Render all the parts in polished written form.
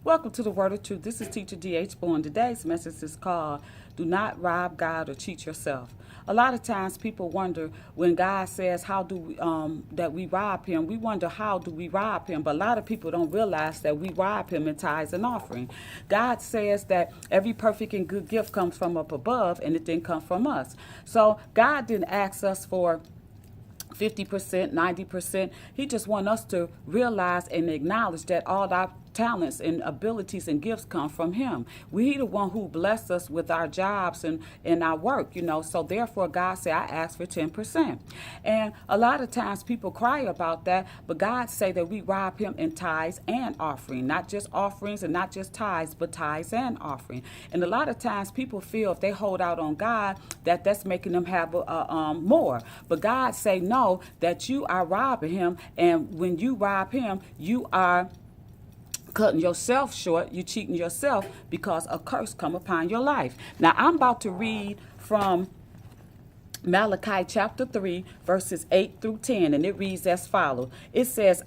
Welcome to the Word of Truth. This is Teacher D.H. Bourne. Today's message is called Do Not Rob God or Cheat Yourself. A lot of times people wonder when God says how do we, that we rob him, we wonder how do we rob him. But a lot of people don't realize that we rob him in tithes and offering. God says that every perfect and good gift comes from up above and it didn't come from us. So God didn't ask us for 50%, 90%. He just wants us to realize and acknowledge that all our talents and abilities and gifts come from him. He the one who blessed us with our jobs and our work, So therefore God said, I asked for 10%. And a lot of times people cry about that, but God say that we rob him in tithes and offering, not just offerings and not just tithes, but tithes and offering. And a lot of times people feel if they hold out on God, that's making them have more. But God say no, that you are robbing him. And when you rob him, you are cutting yourself short, you cheating yourself because a curse come upon your life. Now I'm about to read from Malachi chapter 3 verses 8 through 10, and it reads as follows. It says,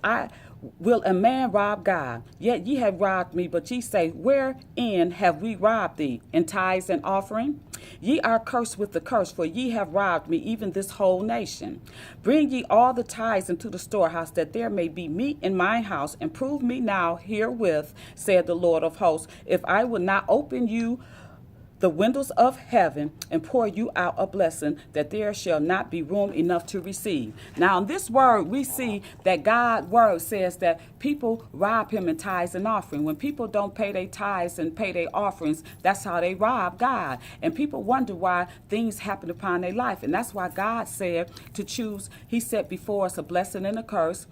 Will a man rob God? Yet ye have robbed me, but ye say, Wherein have we robbed thee? In tithes and offering? Ye are cursed with the curse, for ye have robbed me, even this whole nation. Bring ye all the tithes into the storehouse, that there may be meat in my house, and prove me now herewith, said the Lord of hosts, if I will not open you the windows of heaven and pour you out a blessing that there shall not be room enough to receive. Now in this word, we see that God's word says that people rob him in tithes and offering. When people don't pay their tithes and pay their offerings, that's how they rob God. And people wonder why things happen upon their life. And that's why God said to choose. He set before us a blessing and a curse,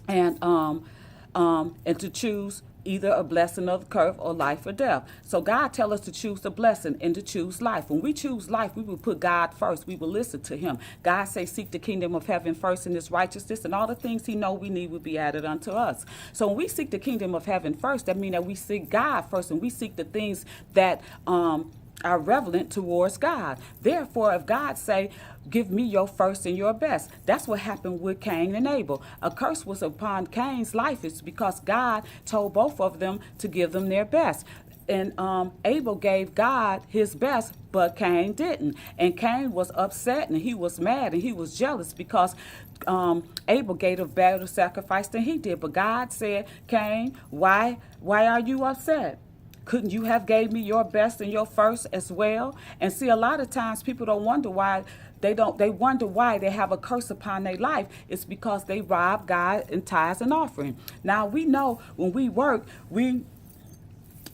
and to choose either a blessing of the curse or life or death. So God tell us to choose the blessing and to choose life. When we choose life, we will put God first. We will listen to him. God say, seek the kingdom of heaven first and his righteousness, and all the things he know we need will be added unto us. So when we seek the kingdom of heaven first, that means that we seek God first, and we seek the things that are relevant towards God. Therefore, if God say, give me your first and your best, that's what happened with Cain and Abel. A curse was upon Cain's life. It's because God told both of them to give them their best. And Abel gave God his best, but Cain didn't. And Cain was upset and he was mad and he was jealous because Abel gave a better sacrifice than he did. But God said, Cain, why are you upset? Couldn't you have gave me your best and your first as well? And see, a lot of times people don't wonder why they wonder why they have a curse upon their life. It's because they rob God in tithes and offering. Now we know when we work,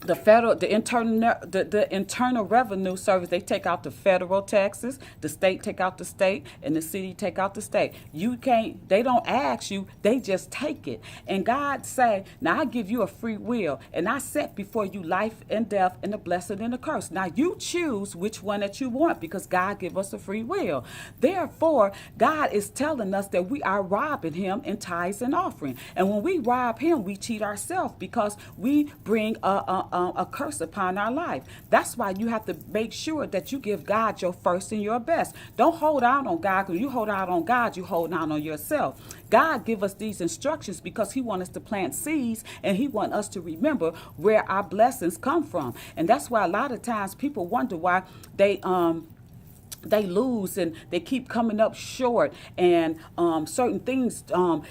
the internal revenue service, they take out the federal taxes, the state take out the state, and the city take out the state. They don't ask you, they just take it. And God say, now I give you a free will, and I set before you life and death and the blessing and the curse. Now you choose which one that you want, because God give us a free will. Therefore, God is telling us that we are robbing him in tithes and offering. And when we rob him, we cheat ourselves, because we bring a curse upon our life. That's why you have to make sure that you give God your first and your best. Don't hold out on God, because you hold out on God, you hold out on yourself. God give us these instructions because he wants us to plant seeds, and he wants us to remember where our blessings come from. And that's why a lot of times people wonder why they lose and they keep coming up short, and certain things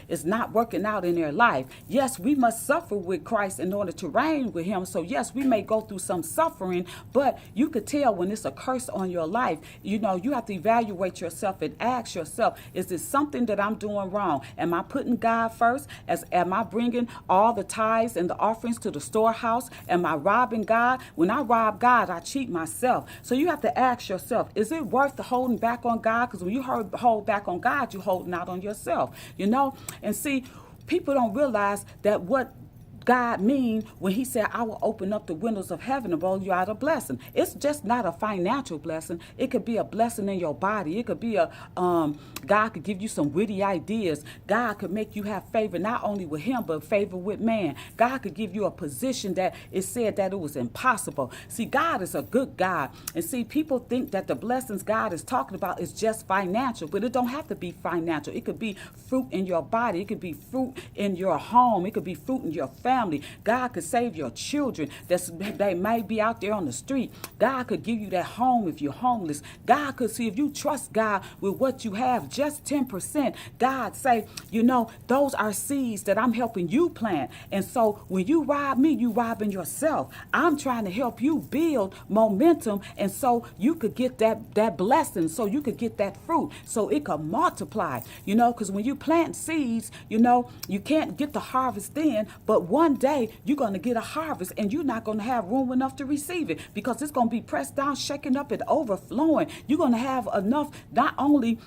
is not working out in their life. Yes, we must suffer with Christ in order to reign with him. So yes, we may go through some suffering, but you could tell when it's a curse on your life. You have to evaluate yourself and ask yourself, is this something that I'm doing wrong? Am I putting God first? Am I bringing all the tithes and the offerings to the storehouse? Am I robbing God? When I rob God, I cheat myself. So you have to ask yourself, is it worth the holding back on God? Because when you hold back on God, you're holding out on yourself, And see, people don't realize that what God mean when he said, I will open up the windows of heaven and roll you out a blessing. It's just not a financial blessing. It could be a blessing in your body. It could be God could give you some witty ideas. God could make you have favor not only with him, but favor with man. God could give you a position that it said that it was impossible. See, God is a good God. And see, people think that the blessings God is talking about is just financial, but it don't have to be financial. It could be fruit in your body. It could be fruit in your home. It could be fruit in your family. family. God could save your children they may be out there on the street. God could give you that home if you're homeless. God could see if you trust God with what you have, just 10%. God say, those are seeds that I'm helping you plant. And so when you rob me, you robbing yourself. I'm trying to help you build momentum, and so you could get that blessing, so you could get that fruit, so it could multiply. Because when you plant seeds, you can't get the harvest then, but one day you're going to get a harvest, and you're not going to have room enough to receive it, because it's going to be pressed down, shaken up, and overflowing. You're going to have enough not only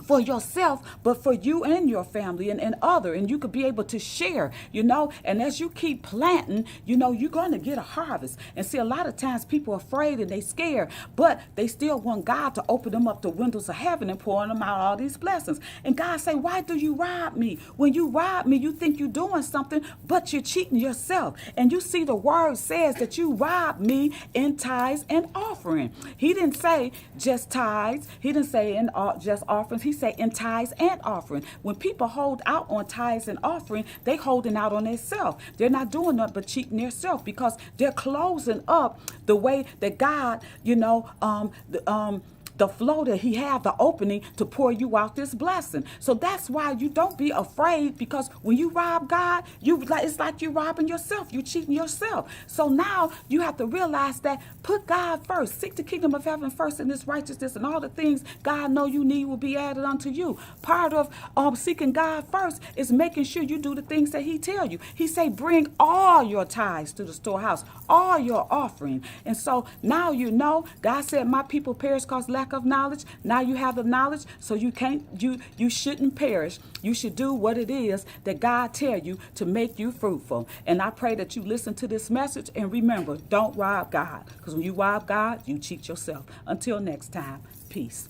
for yourself, but for you and your family and other, and you could be able to share, and as you keep planting, you're going to get a harvest. And see, a lot of times people are afraid and they scared, but they still want God to open them up the windows of heaven and pour them out all these blessings. And God say, why do you rob me? When you rob me, you think you're doing something, but you're cheating yourself. And you see, the word says that you rob me in tithes and offering. He didn't say just tithes. He didn't say in just offerings. He say in tithes and offering. When people hold out on tithes and offering, they holding out on themselves. They're not doing nothing but cheating themselves, because they're closing up the way that God, the flow that he have, the opening to pour you out this blessing. So that's why you don't be afraid, because when you rob God, it's like you're robbing yourself. You're cheating yourself. So now you have to realize that put God first. Seek the kingdom of heaven first, and this righteousness, and all the things God know you need will be added unto you. Part of seeking God first is making sure you do the things that he tell you. He say, bring all your tithes to the storehouse, all your offering. And so now God said, my people perish because lack of knowledge. Now you have the knowledge, so you shouldn't perish. You should do what it is that God tell you to make you fruitful. And I pray that you listen to this message, and remember, don't rob God, because when you rob God, you cheat yourself. Until next time, peace.